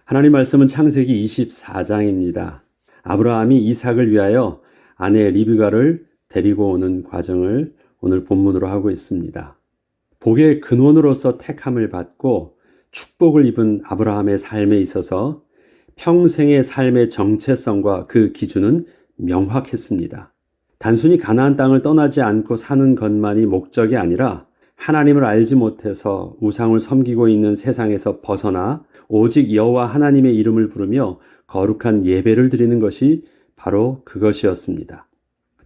하나님 말씀은 창세기 24장입니다. 아브라함이 이삭을 위하여 아내 리브가를 데리고 오는 과정을 오늘 본문으로 하고 있습니다. 복의 근원으로서 택함을 받고 축복을 입은 아브라함의 삶에 있어서 평생의 삶의 정체성과 그 기준은 명확했습니다. 단순히 가나안 땅을 떠나지 않고 사는 것만이 목적이 아니라 하나님을 알지 못해서 우상을 섬기고 있는 세상에서 벗어나 오직 여호와 하나님의 이름을 부르며 거룩한 예배를 드리는 것이 바로 그것이었습니다.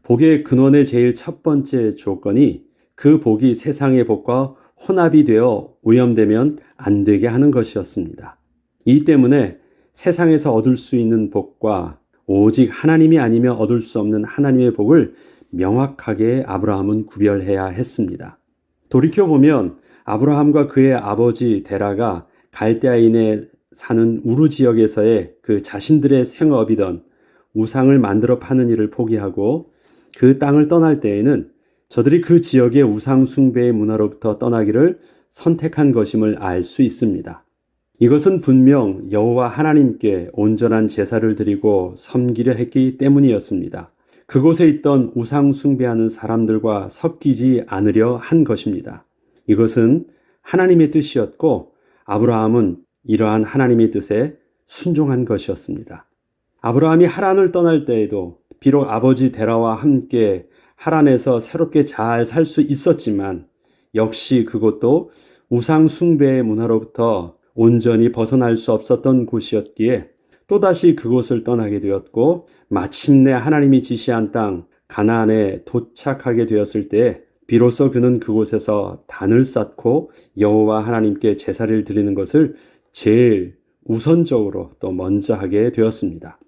복의 근원의 제일 첫 번째 조건이 그 복이 세상의 복과 혼합이 되어 오염되면 안 되게 하는 것이었습니다. 이 때문에 세상에서 얻을 수 있는 복과 오직 하나님이 아니면 얻을 수 없는 하나님의 복을 명확하게 아브라함은 구별해야 했습니다. 돌이켜보면 아브라함과 그의 아버지 데라가 갈대아인에 사는 우르 지역에서의 그 자신들의 생업이던 우상을 만들어 파는 일을 포기하고 그 땅을 떠날 때에는 저들이 그 지역의 우상 숭배의 문화로부터 떠나기를 선택한 것임을 알 수 있습니다. 이것은 분명 여호와 하나님께 온전한 제사를 드리고 섬기려 했기 때문이었습니다. 그곳에 있던 우상 숭배하는 사람들과 섞이지 않으려 한 것입니다. 이것은 하나님의 뜻이었고 아브라함은 이러한 하나님의 뜻에 순종한 것이었습니다. 아브라함이 하란을 떠날 때에도 비록 아버지 데라와 함께 하란에서 새롭게 잘 살 수 있었지만 역시 그것도 우상 숭배의 문화로부터 온전히 벗어날 수 없었던 곳이었기에 또다시 그곳을 떠나게 되었고 마침내 하나님이 지시한 땅 가나안에 도착하게 되었을 때 비로소 그는 그곳에서 단을 쌓고 여호와 하나님께 제사를 드리는 것을 제일 우선적으로 또 먼저 하게 되었습니다.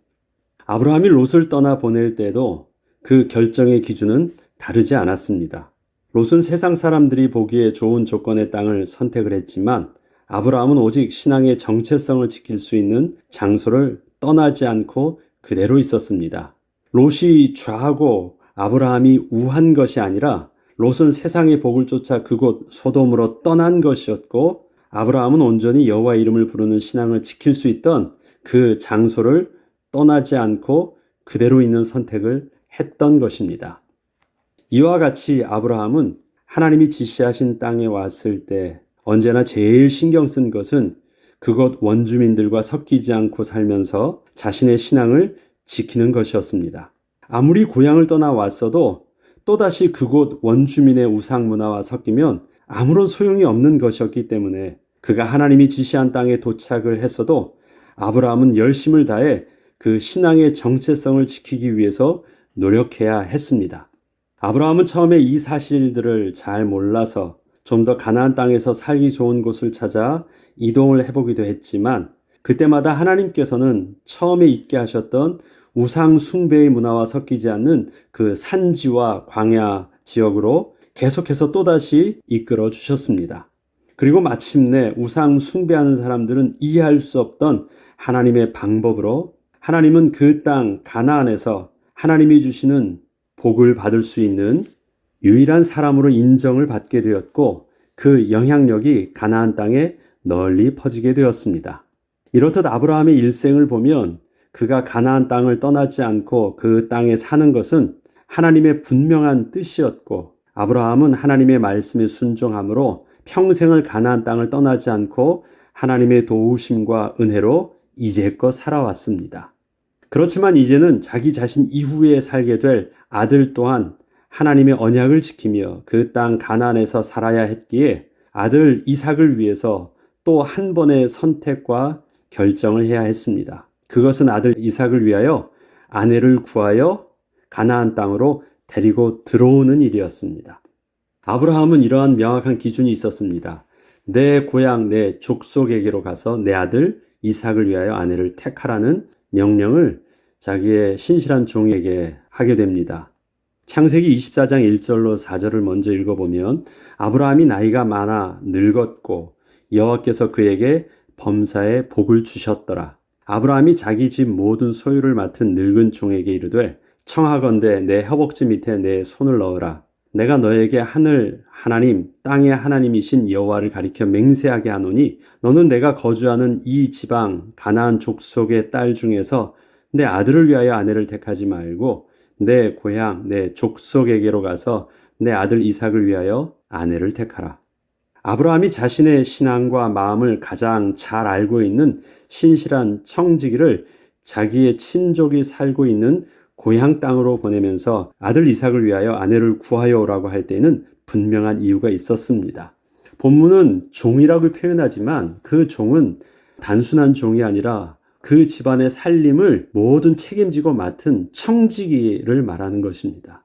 아브라함이 롯을 떠나 보낼 때도 그 결정의 기준은 다르지 않았습니다. 롯은 세상 사람들이 보기에 좋은 조건의 땅을 선택을 했지만 아브라함은 오직 신앙의 정체성을 지킬 수 있는 장소를 떠나지 않고 그대로 있었습니다. 롯이 좌하고 아브라함이 우한 것이 아니라 롯은 세상의 복을 쫓아 그곳 소돔으로 떠난 것이었고 아브라함은 온전히 여호와 이름을 부르는 신앙을 지킬 수 있던 그 장소를 떠나지 않고 그대로 있는 선택을 했던 것입니다. 이와 같이 아브라함은 하나님이 지시하신 땅에 왔을 때 언제나 제일 신경 쓴 것은 그곳 원주민들과 섞이지 않고 살면서 자신의 신앙을 지키는 것이었습니다. 아무리 고향을 떠나 왔어도 또다시 그곳 원주민의 우상 문화와 섞이면 아무런 소용이 없는 것이었기 때문에 그가 하나님이 지시한 땅에 도착을 했어도 아브라함은 열심을 다해 그 신앙의 정체성을 지키기 위해서 노력해야 했습니다. 아브라함은 처음에 이 사실들을 잘 몰라서 좀 더 가나안 땅에서 살기 좋은 곳을 찾아 이동을 해보기도 했지만 그때마다 하나님께서는 처음에 있게 하셨던 우상 숭배의 문화와 섞이지 않는 그 산지와 광야 지역으로 계속해서 또다시 이끌어 주셨습니다. 그리고 마침내 우상 숭배하는 사람들은 이해할 수 없던 하나님의 방법으로 하나님은 그 땅 가나안에서 하나님이 주시는 복을 받을 수 있는 유일한 사람으로 인정을 받게 되었고 그 영향력이 가나안 땅에 널리 퍼지게 되었습니다. 이렇듯 아브라함의 일생을 보면 그가 가나안 땅을 떠나지 않고 그 땅에 사는 것은 하나님의 분명한 뜻이었고 아브라함은 하나님의 말씀에 순종함으로 평생을 가나안 땅을 떠나지 않고 하나님의 도우심과 은혜로 이제껏 살아왔습니다. 그렇지만 이제는 자기 자신 이후에 살게 될 아들 또한 하나님의 언약을 지키며 그 땅 가나안에서 살아야 했기에 아들 이삭을 위해서 또 한 번의 선택과 결정을 해야 했습니다. 그것은 아들 이삭을 위하여 아내를 구하여 가나안 땅으로 데리고 들어오는 일이었습니다. 아브라함은 이러한 명확한 기준이 있었습니다. 내 고향, 내 족속에게로 가서 내 아들 이삭을 위하여 아내를 택하라는 명령을 자기의 신실한 종에게 하게 됩니다. 창세기 24장 1절로 4절을 먼저 읽어보면 아브라함이 나이가 많아 늙었고 여호와께서 그에게 범사에 복을 주셨더라. 아브라함이 자기 집 모든 소유를 맡은 늙은 종에게 이르되 청하건대 내 허벅지 밑에 내 손을 넣으라. 내가 너에게 하늘 하나님, 땅의 하나님이신 여호와를 가리켜 맹세하게 하노니 너는 내가 거주하는 이 지방 가나안 족속의 딸 중에서 내 아들을 위하여 아내를 택하지 말고 내 고향, 내 족속에게로 가서 내 아들 이삭을 위하여 아내를 택하라. 아브라함이 자신의 신앙과 마음을 가장 잘 알고 있는 신실한 청지기를 자기의 친족이 살고 있는 고향 땅으로 보내면서 아들 이삭을 위하여 아내를 구하여 오라고 할 때에는 분명한 이유가 있었습니다. 본문은 종이라고 표현하지만 그 종은 단순한 종이 아니라 그 집안의 살림을 모든 책임지고 맡은 청지기를 말하는 것입니다.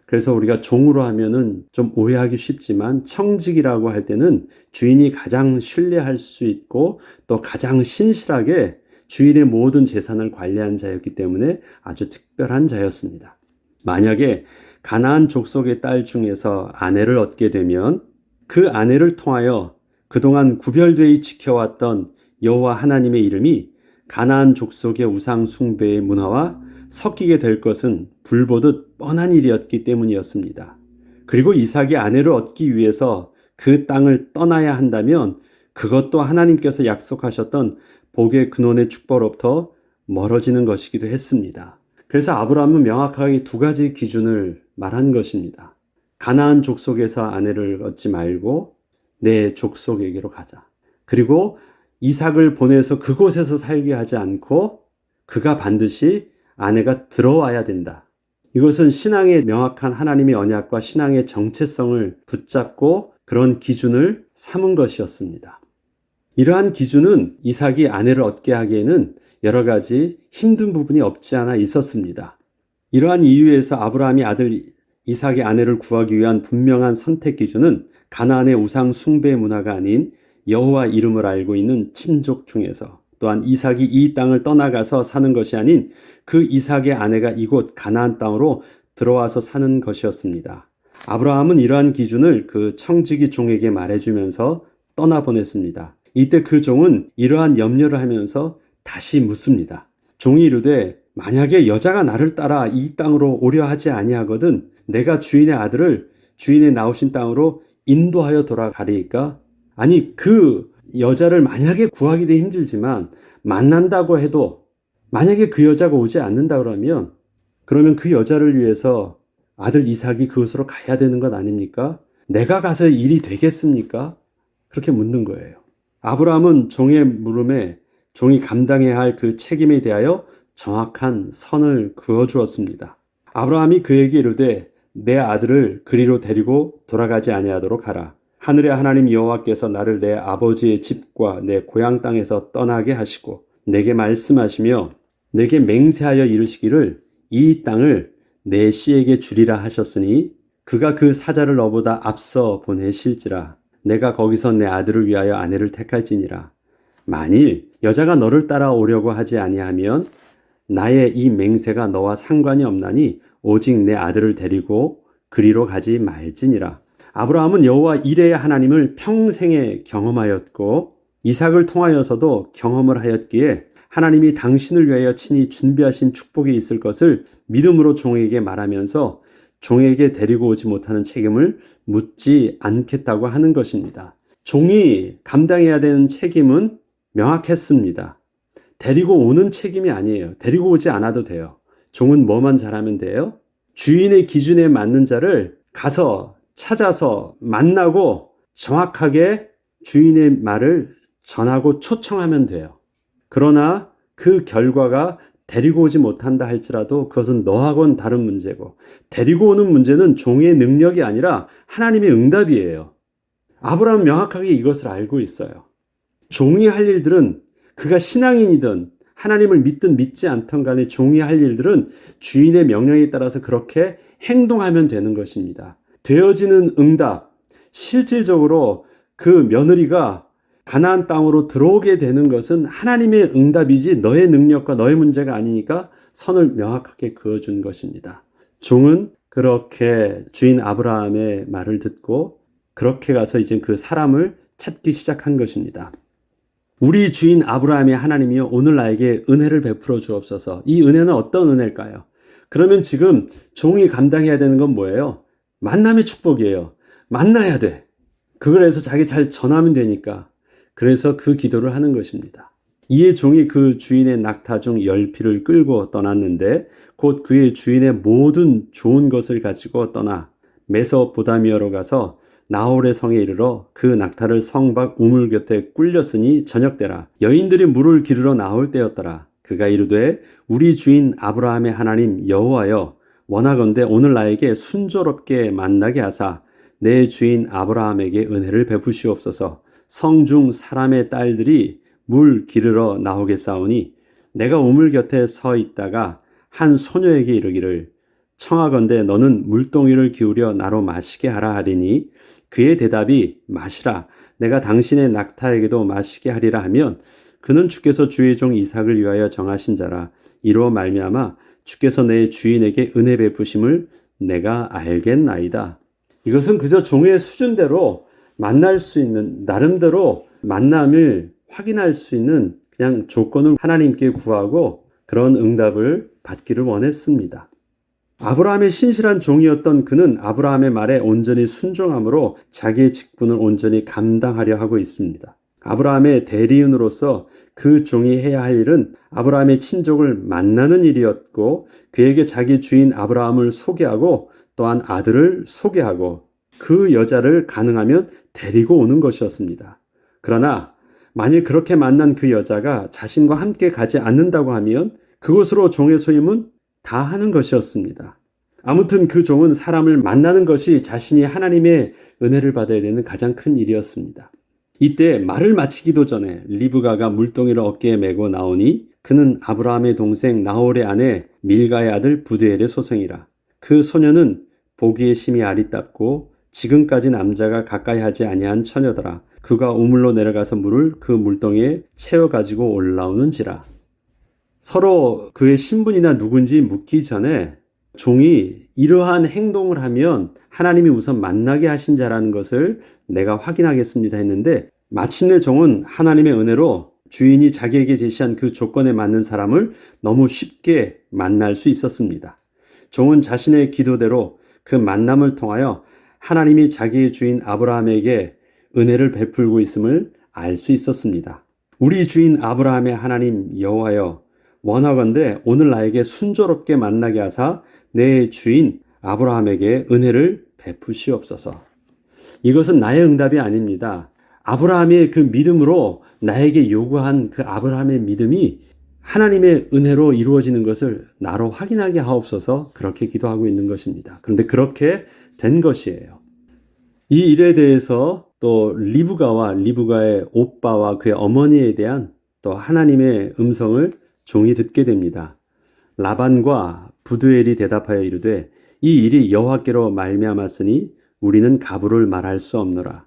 그래서 우리가 종으로 하면은 좀 오해하기 쉽지만 청지기라고 할 때는 주인이 가장 신뢰할 수 있고 또 가장 신실하게 주인의 모든 재산을 관리한 자였기 때문에 아주 특별한 자였습니다. 만약에 가나안 족속의 딸 중에서 아내를 얻게 되면 그 아내를 통하여 그동안 구별되이 지켜왔던 여호와 하나님의 이름이 가나안 족속의 우상 숭배의 문화와 섞이게 될 것은 불보듯 뻔한 일이었기 때문이었습니다. 그리고 이삭이 아내를 얻기 위해서 그 땅을 떠나야 한다면 그것도 하나님께서 약속하셨던 복의 근원의 축복으로부터 멀어지는 것이기도 했습니다. 그래서 아브라함은 명확하게 두 가지 기준을 말한 것입니다. 가나안 족속에서 아내를 얻지 말고 내 족속에게로 가자. 그리고 이삭을 보내서 그곳에서 살게 하지 않고 그가 반드시 아내가 들어와야 된다. 이것은 신앙의 명확한 하나님의 언약과 신앙의 정체성을 붙잡고 그런 기준을 삼은 것이었습니다. 이러한 기준은 이삭이 아내를 얻게 하기에는 여러 가지 힘든 부분이 없지 않아 있었습니다. 이러한 이유에서 아브라함이 아들 이삭의 아내를 구하기 위한 분명한 선택 기준은 가나안의 우상 숭배 문화가 아닌 여호와 이름을 알고 있는 친족 중에서 또한 이삭이 이 땅을 떠나가서 사는 것이 아닌 그 이삭의 아내가 이곳 가나안 땅으로 들어와서 사는 것이었습니다. 아브라함은 이러한 기준을 그 청지기 종에게 말해주면서 떠나보냈습니다. 이때 그 종은 이러한 염려를 하면서 다시 묻습니다. 종이 이르되 만약에 여자가 나를 따라 이 땅으로 오려 하지 아니하거든 내가 주인의 아들을 주인의 나오신 땅으로 인도하여 돌아가리이까? 아니 그 여자를 만약에 구하기도 힘들지만 만난다고 해도 만약에 그 여자가 오지 않는다 그러면 그 여자를 위해서 아들 이삭이 그곳으로 가야 되는 것 아닙니까? 내가 가서 일이 되겠습니까? 그렇게 묻는 거예요. 아브라함은 종의 물음에 종이 감당해야 할 그 책임에 대하여 정확한 선을 그어주었습니다. 아브라함이 그에게 이르되 내 아들을 그리로 데리고 돌아가지 아니하도록 하라. 하늘의 하나님 여호와께서 나를 내 아버지의 집과 내 고향 땅에서 떠나게 하시고 내게 말씀하시며 내게 맹세하여 이르시기를 이 땅을 내 씨에게 주리라 하셨으니 그가 그 사자를 너보다 앞서 보내실지라. 내가 거기서 내 아들을 위하여 아내를 택할지니라. 만일 여자가 너를 따라오려고 하지 아니하면 나의 이 맹세가 너와 상관이 없나니 오직 내 아들을 데리고 그리로 가지 말지니라. 아브라함은 여호와 이레의 하나님을 평생에 경험하였고 이삭을 통하여서도 경험을 하였기에 하나님이 당신을 위하여 친히 준비하신 축복이 있을 것을 믿음으로 종에게 말하면서 종에게 데리고 오지 못하는 책임을 묻지 않겠다고 하는 것입니다. 종이 감당해야 되는 책임은 명확했습니다. 데리고 오는 책임이 아니에요. 데리고 오지 않아도 돼요. 종은 뭐만 잘하면 돼요? 주인의 기준에 맞는 자를 가서 찾아서 만나고 정확하게 주인의 말을 전하고 초청하면 돼요. 그러나 그 결과가 데리고 오지 못한다 할지라도 그것은 너하고는 다른 문제고 데리고 오는 문제는 종의 능력이 아니라 하나님의 응답이에요. 아브라함은 명확하게 이것을 알고 있어요. 종이 할 일들은 그가 신앙인이든 하나님을 믿든 믿지 않던 간에 종이 할 일들은 주인의 명령에 따라서 그렇게 행동하면 되는 것입니다. 되어지는 응답, 실질적으로 그 며느리가 가나안 땅으로 들어오게 되는 것은 하나님의 응답이지 너의 능력과 너의 문제가 아니니까 선을 명확하게 그어준 것입니다. 종은 그렇게 주인 아브라함의 말을 듣고 그렇게 가서 이제 그 사람을 찾기 시작한 것입니다. 우리 주인 아브라함의 하나님이여 오늘 나에게 은혜를 베풀어 주옵소서. 이 은혜는 어떤 은혜일까요? 그러면 지금 종이 감당해야 되는 건 뭐예요? 만남의 축복이에요. 만나야 돼. 그걸 해서 자기 잘 전하면 되니까. 그래서 그 기도를 하는 것입니다. 이에 종이 그 주인의 낙타 중 10피를 끌고 떠났는데 곧 그의 주인의 모든 좋은 것을 가지고 떠나 메소포다미아로 가서 나홀의 성에 이르러 그 낙타를 성 밖 우물 곁에 꿀렸으니 저녁때라. 여인들이 물을 기르러 나올 때였더라. 그가 이르되 우리 주인 아브라함의 하나님 여호와여 원하건대 오늘 나에게 순조롭게 만나게 하사 내 주인 아브라함에게 은혜를 베푸시옵소서. 성중 사람의 딸들이 물 기르러 나오겠사오니 내가 우물 곁에 서 있다가 한 소녀에게 이르기를 청하건대 너는 물동이를 기울여 나로 마시게 하라 하리니 그의 대답이 마시라 내가 당신의 낙타에게도 마시게 하리라 하면 그는 주께서 주의 종 이삭을 위하여 정하신 자라 이로 말미암아 주께서 내 주인에게 은혜 베푸심을 내가 알겠나이다. 이것은 그저 종의 수준대로 만날 수 있는 나름대로 만남을 확인할 수 있는 그냥 조건을 하나님께 구하고 그런 응답을 받기를 원했습니다. 아브라함의 신실한 종이었던 그는 아브라함의 말에 온전히 순종함으로 자기의 직분을 온전히 감당하려 하고 있습니다. 아브라함의 대리인으로서 그 종이 해야 할 일은 아브라함의 친족을 만나는 일이었고 그에게 자기 주인 아브라함을 소개하고 또한 아들을 소개하고 그 여자를 가능하면 데리고 오는 것이었습니다. 그러나 만일 그렇게 만난 그 여자가 자신과 함께 가지 않는다고 하면 그것으로 종의 소임은 다 하는 것이었습니다. 아무튼 그 종은 사람을 만나는 것이 자신이 하나님의 은혜를 받아야 되는 가장 큰 일이었습니다. 이때 말을 마치기도 전에 리브가가 물동이를 어깨에 메고 나오니 그는 아브라함의 동생 나홀의 아내 밀가의 아들 부두엘의 소생이라. 그 소녀는 보기에 심히 아리답고 지금까지 남자가 가까이 하지 아니한 처녀더라. 그가 우물로 내려가서 물을 그 물동이에 채워 가지고 올라오는지라. 서로 그의 신분이나 누군지 묻기 전에 종이 이러한 행동을 하면 하나님이 우선 만나게 하신 자라는 것을 내가 확인하겠습니다 했는데 마침내 종은 하나님의 은혜로 주인이 자기에게 제시한 그 조건에 맞는 사람을 너무 쉽게 만날 수 있었습니다. 종은 자신의 기도대로 그 만남을 통하여 하나님이 자기의 주인 아브라함에게 은혜를 베풀고 있음을 알 수 있었습니다. 우리 주인 아브라함의 하나님 여호와여 원하건대 오늘 나에게 순조롭게 만나게 하사 내 주인 아브라함에게 은혜를 베푸시옵소서. 이것은 나의 응답이 아닙니다. 아브라함의 그 믿음으로 나에게 요구한 그 아브라함의 믿음이 하나님의 은혜로 이루어지는 것을 나로 확인하게 하옵소서 그렇게 기도하고 있는 것입니다. 그런데 그렇게 된 것이에요. 이 일에 대해서 또 리브가와 리브가의 오빠와 그의 어머니에 대한 또 하나님의 음성을 종이 듣게 됩니다. 라반과 부두엘이 대답하여 이르되 이 일이 여호와께로 말미암았으니 우리는 가부를 말할 수 없노라.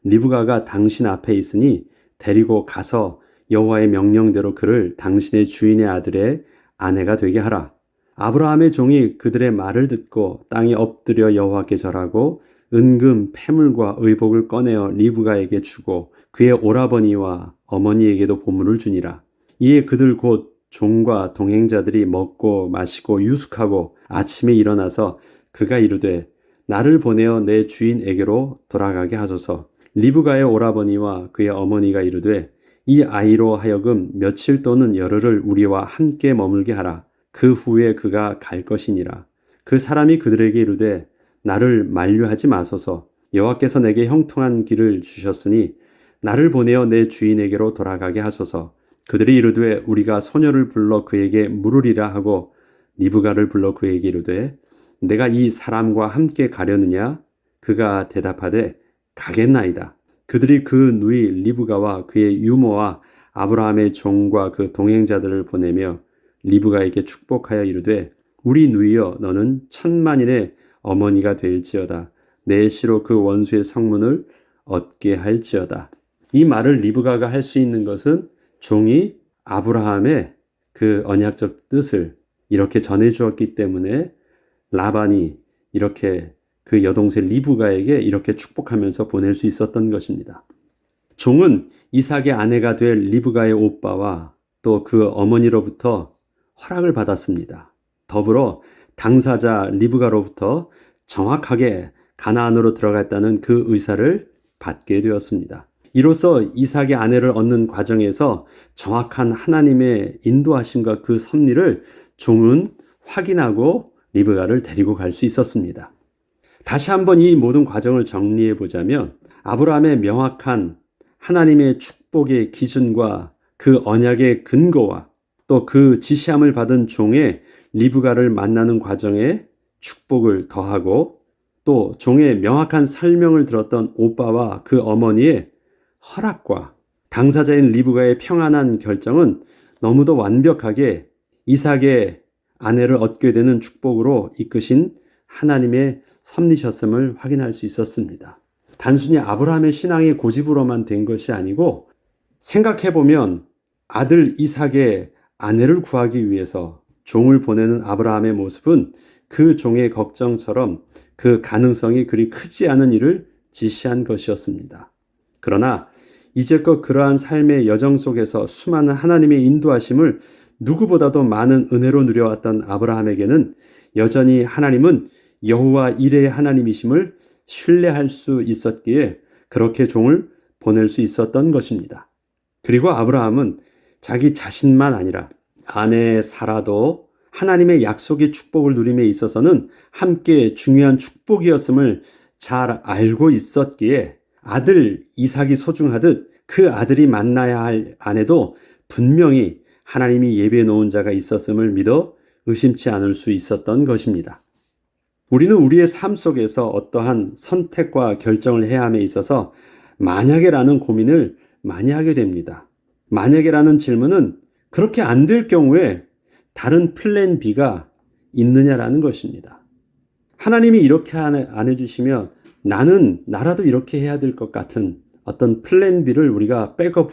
리브가가 당신 앞에 있으니 데리고 가서 여호와의 명령대로 그를 당신의 주인의 아들의 아내가 되게 하라. 아브라함의 종이 그들의 말을 듣고 땅에 엎드려 여호와께 절하고 은금, 패물과 의복을 꺼내어 리브가에게 주고 그의 오라버니와 어머니에게도 보물을 주니라. 이에 그들 곧 종과 동행자들이 먹고 마시고 유숙하고 아침에 일어나서 그가 이르되 나를 보내어 내 주인에게로 돌아가게 하소서. 리브가의 오라버니와 그의 어머니가 이르되 이 아이로 하여금 며칠 또는 열흘을 우리와 함께 머물게 하라. 그 후에 그가 갈 것이니라. 그 사람이 그들에게 이르되 나를 만류하지 마소서. 여호와께서 내게 형통한 길을 주셨으니 나를 보내어 내 주인에게로 돌아가게 하소서. 그들이 이르되 우리가 소녀를 불러 그에게 물으리라 하고 리브가를 불러 그에게 이르되 내가 이 사람과 함께 가려느냐? 그가 대답하되 가겠나이다. 그들이 그 누이 리브가와 그의 유모와 아브라함의 종과 그 동행자들을 보내며 리브가에게 축복하여 이르되 우리 누이여 너는 천만인의 어머니가 될지어다. 내 시로 그 원수의 성문을 얻게 할지어다. 이 말을 리브가가 할 수 있는 것은 종이 아브라함의 그 언약적 뜻을 이렇게 전해 주었기 때문에 라반이 이렇게 그 여동생 리브가에게 이렇게 축복하면서 보낼 수 있었던 것입니다. 종은 이삭의 아내가 될 리브가의 오빠와 또 그 어머니로부터 허락을 받았습니다. 더불어 당사자 리브가로부터 정확하게 가나안으로 들어갔다는 그 의사를 받게 되었습니다. 이로써 이삭의 아내를 얻는 과정에서 정확한 하나님의 인도하심과 그 섭리를 종은 확인하고 리브가를 데리고 갈 수 있었습니다. 다시 한번 이 모든 과정을 정리해 보자면 아브라함의 명확한 하나님의 축복의 기준과 그 언약의 근거와 또 그 지시함을 받은 종의 리브가를 만나는 과정에 축복을 더하고 또 종의 명확한 설명을 들었던 오빠와 그 어머니의 허락과 당사자인 리브가의 평안한 결정은 너무도 완벽하게 이삭의 아내를 얻게 되는 축복으로 이끄신 하나님의 섭리셨음을 확인할 수 있었습니다. 단순히 아브라함의 신앙의 고집으로만 된 것이 아니고 생각해보면 아들 이삭의 아내를 구하기 위해서 종을 보내는 아브라함의 모습은 그 종의 걱정처럼 그 가능성이 그리 크지 않은 일을 지시한 것이었습니다. 그러나 이제껏 그러한 삶의 여정 속에서 수많은 하나님의 인도하심을 누구보다도 많은 은혜로 누려왔던 아브라함에게는 여전히 하나님은 여호와 이레의 하나님이심을 신뢰할 수 있었기에 그렇게 종을 보낼 수 있었던 것입니다. 그리고 아브라함은 자기 자신만 아니라 아내 사라도 하나님의 약속의 축복을 누림에 있어서는 함께 중요한 축복이었음을 잘 알고 있었기에 아들 이삭이 소중하듯 그 아들이 만나야 할 아내도 분명히 하나님이 예비해 놓은 자가 있었음을 믿어 의심치 않을 수 있었던 것입니다. 우리는 우리의 삶 속에서 어떠한 선택과 결정을 해야 함에 있어서 만약에라는 고민을 많이 하게 됩니다. 만약에라는 질문은 그렇게 안 될 경우에 다른 플랜 B가 있느냐라는 것입니다. 하나님이 이렇게 안 해주시면 나라도 이렇게 해야 될 것 같은 어떤 플랜 B를 우리가 백업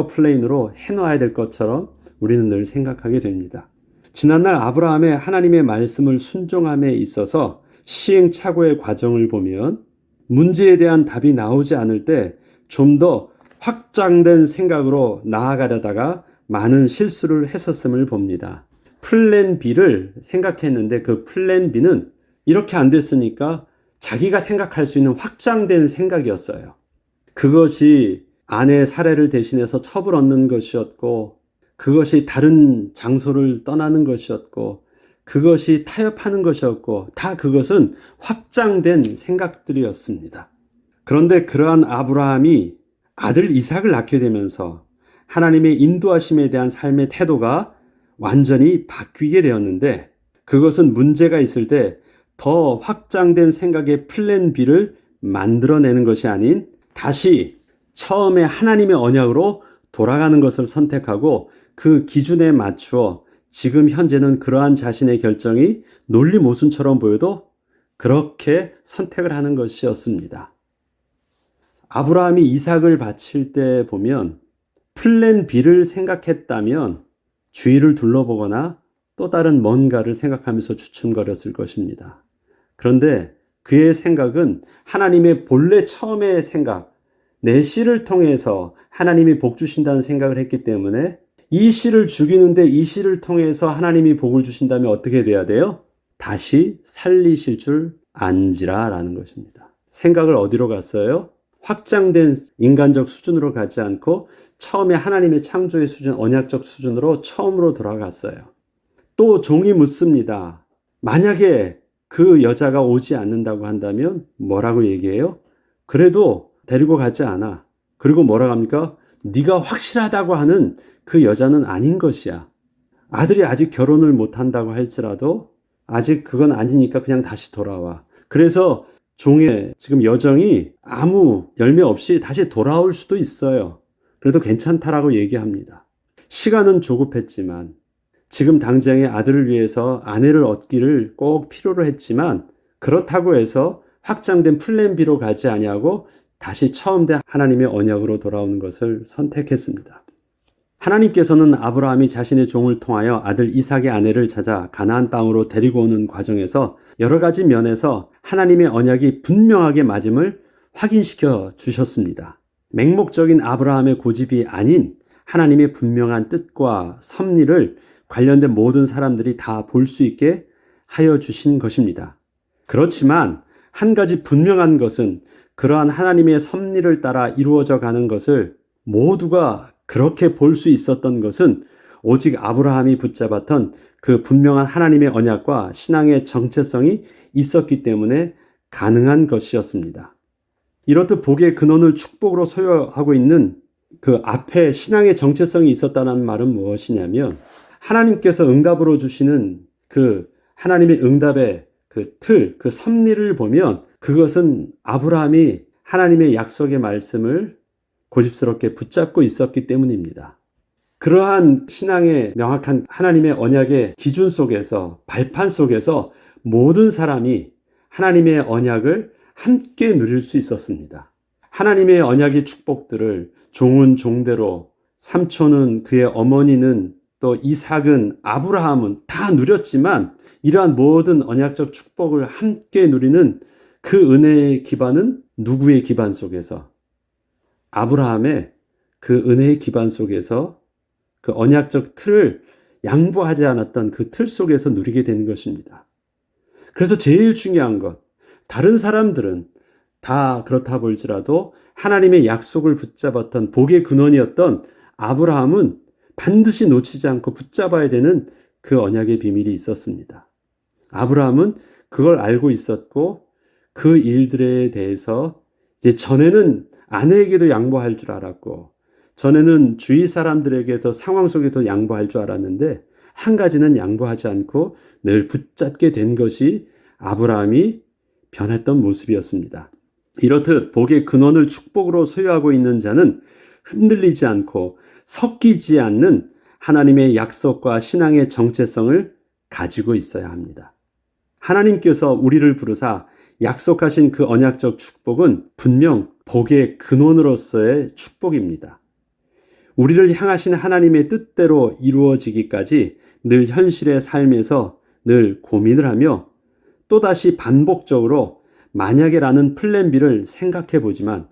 플랜으로 해놔야 될 것처럼 우리는 늘 생각하게 됩니다. 지난날 아브라함의 하나님의 말씀을 순종함에 있어서 시행착오의 과정을 보면 문제에 대한 답이 나오지 않을 때 좀 더 확장된 생각으로 나아가려다가 많은 실수를 했었음을 봅니다. 플랜 B를 생각했는데 그 플랜 B는 이렇게 안 됐으니까 자기가 생각할 수 있는 확장된 생각이었어요. 그것이 아내 살해를 대신해서 첩을 얻는 것이었고 그것이 다른 장소를 떠나는 것이었고 그것이 타협하는 것이었고 다 그것은 확장된 생각들이었습니다. 그런데 그러한 아브라함이 아들 이삭을 낳게 되면서 하나님의 인도하심에 대한 삶의 태도가 완전히 바뀌게 되었는데 그것은 문제가 있을 때 더 확장된 생각의 플랜 B를 만들어내는 것이 아닌 다시 처음에 하나님의 언약으로 돌아가는 것을 선택하고 그 기준에 맞추어 지금 현재는 그러한 자신의 결정이 논리모순처럼 보여도 그렇게 선택을 하는 것이었습니다. 아브라함이 이삭을 바칠 때 보면 플랜 B를 생각했다면 주위를 둘러보거나 또 다른 뭔가를 생각하면서 주춤거렸을 것입니다. 그런데 그의 생각은 하나님의 본래 처음의 생각, 내 씨를 통해서 하나님이 복 주신다는 생각을 했기 때문에 이 씨를 죽이는데 이 씨를 통해서 하나님이 복을 주신다면 어떻게 돼야 돼요? 다시 살리실 줄 안지라 라는 것입니다. 생각을 어디로 갔어요? 확장된 인간적 수준으로 가지 않고 처음에 하나님의 창조의 수준, 언약적 수준으로 처음으로 돌아갔어요. 또 종이 묻습니다. 만약에 그 여자가 오지 않는다고 한다면 뭐라고 얘기해요? 그래도 데리고 가지 않아. 그리고 뭐라고 합니까? 네가 확실하다고 하는 그 여자는 아닌 것이야. 아들이 아직 결혼을 못한다고 할지라도 아직 그건 아니니까 그냥 다시 돌아와. 그래서 종의 지금 여정이 아무 열매 없이 다시 돌아올 수도 있어요. 그래도 괜찮다라고 얘기합니다. 시간은 조급했지만 지금 당장의 아들을 위해서 아내를 얻기를 꼭 필요로 했지만 그렇다고 해서 확장된 플랜 B로 가지 아니하고 다시 처음된 하나님의 언약으로 돌아오는 것을 선택했습니다. 하나님께서는 아브라함이 자신의 종을 통하여 아들 이삭의 아내를 찾아 가나안 땅으로 데리고 오는 과정에서 여러 가지 면에서 하나님의 언약이 분명하게 맞음을 확인시켜 주셨습니다. 맹목적인 아브라함의 고집이 아닌 하나님의 분명한 뜻과 섭리를 관련된 모든 사람들이 다 볼 수 있게 하여 주신 것입니다. 그렇지만 한 가지 분명한 것은 그러한 하나님의 섭리를 따라 이루어져 가는 것을 모두가 그렇게 볼 수 있었던 것은 오직 아브라함이 붙잡았던 그 분명한 하나님의 언약과 신앙의 정체성이 있었기 때문에 가능한 것이었습니다. 이렇듯 복의 근원을 축복으로 소유하고 있는 그 앞에 신앙의 정체성이 있었다는 말은 무엇이냐면 하나님께서 응답으로 주시는 그 하나님의 응답의 그 틀, 그 섭리를 보면 그것은 아브라함이 하나님의 약속의 말씀을 고집스럽게 붙잡고 있었기 때문입니다. 그러한 신앙의 명확한 하나님의 언약의 기준 속에서, 발판 속에서 모든 사람이 하나님의 언약을 함께 누릴 수 있었습니다. 하나님의 언약의 축복들을 종은 종대로, 삼촌은, 그의 어머니는, 또 이삭은, 아브라함은 다 누렸지만 이러한 모든 언약적 축복을 함께 누리는 그 은혜의 기반은 누구의 기반 속에서? 아브라함의 그 은혜의 기반 속에서 그 언약적 틀을 양보하지 않았던 그 틀 속에서 누리게 된 것입니다. 그래서 제일 중요한 것, 다른 사람들은 다 그렇다 볼지라도 하나님의 약속을 붙잡았던 복의 근원이었던 아브라함은 반드시 놓치지 않고 붙잡아야 되는 그 언약의 비밀이 있었습니다. 아브라함은 그걸 알고 있었고 그 일들에 대해서 이제 전에는 아내에게도 양보할 줄 알았고 전에는 주위 사람들에게도 상황 속에도 양보할 줄 알았는데 한 가지는 양보하지 않고 늘 붙잡게 된 것이 아브라함이 변했던 모습이었습니다. 이렇듯 복의 근원을 축복으로 소유하고 있는 자는 흔들리지 않고 섞이지 않는 하나님의 약속과 신앙의 정체성을 가지고 있어야 합니다. 하나님께서 우리를 부르사 약속하신 그 언약적 축복은 분명 복의 근원으로서의 축복입니다. 우리를 향하신 하나님의 뜻대로 이루어지기까지 늘 현실의 삶에서 늘 고민을 하며 또다시 반복적으로 만약에라는 플랜 B를 생각해 보지만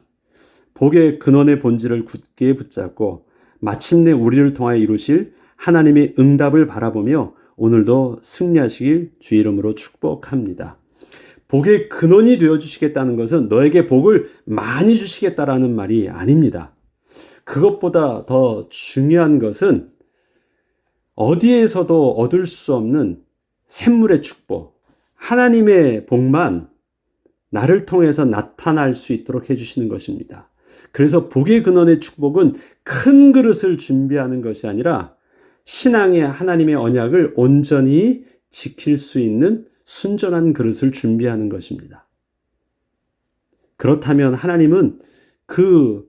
복의 근원의 본질을 굳게 붙잡고 마침내 우리를 통하여 이루실 하나님의 응답을 바라보며 오늘도 승리하시길 주 이름으로 축복합니다. 복의 근원이 되어주시겠다는 것은 너에게 복을 많이 주시겠다라는 말이 아닙니다. 그것보다 더 중요한 것은 어디에서도 얻을 수 없는 샘물의 축복, 하나님의 복만 나를 통해서 나타날 수 있도록 해주시는 것입니다. 그래서 복의 근원의 축복은 큰 그릇을 준비하는 것이 아니라 신앙의 하나님의 언약을 온전히 지킬 수 있는 순전한 그릇을 준비하는 것입니다. 그렇다면 하나님은 그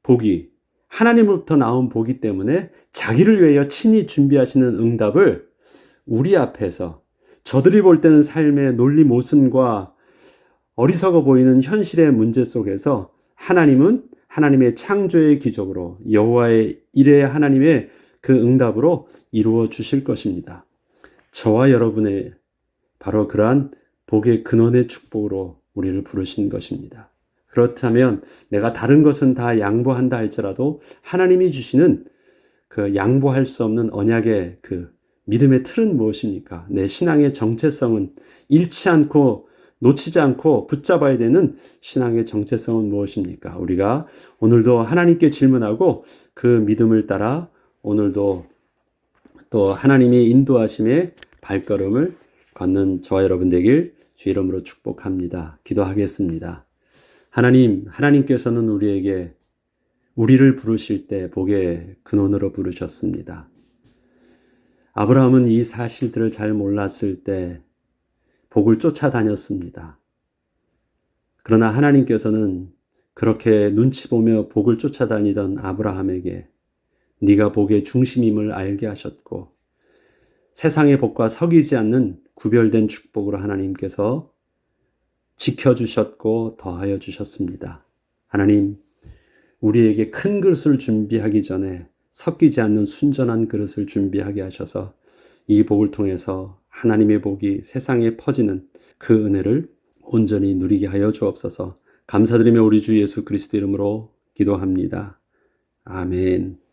복이 하나님으로부터 나온 복이 때문에 자기를 위하여 친히 준비하시는 응답을 우리 앞에서 저들이 볼 때는 삶의 논리 모순과 어리석어 보이는 현실의 문제 속에서 하나님은 하나님의 창조의 기적으로 여호와의 일의 하나님의 그 응답으로 이루어 주실 것입니다. 저와 여러분의 바로 그러한 복의 근원의 축복으로 우리를 부르신 것입니다. 그렇다면 내가 다른 것은 다 양보한다 할지라도 하나님이 주시는 그 양보할 수 없는 언약의 그 믿음의 틀은 무엇입니까? 내 신앙의 정체성은 잃지 않고 놓치지 않고 붙잡아야 되는 신앙의 정체성은 무엇입니까? 우리가 오늘도 하나님께 질문하고 그 믿음을 따라 오늘도 또 하나님의 인도하심의 발걸음을 걷는 저와 여러분 되길 주 이름으로 축복합니다. 기도하겠습니다. 하나님께서는 우리를 부르실 때 복의 근원으로 부르셨습니다. 아브라함은 이 사실들을 잘 몰랐을 때 복을 쫓아다녔습니다. 그러나 하나님께서는 그렇게 눈치 보며 복을 쫓아다니던 아브라함에게 네가 복의 중심임을 알게 하셨고 세상의 복과 섞이지 않는 구별된 축복으로 하나님께서 지켜주셨고 더하여 주셨습니다. 하나님, 우리에게 큰 그릇을 준비하기 전에 섞이지 않는 순전한 그릇을 준비하게 하셔서 이 복을 통해서 하나님의 복이 세상에 퍼지는 그 은혜를 온전히 누리게 하여 주옵소서. 감사드리며 우리 주 예수 그리스도 이름으로 기도합니다. 아멘.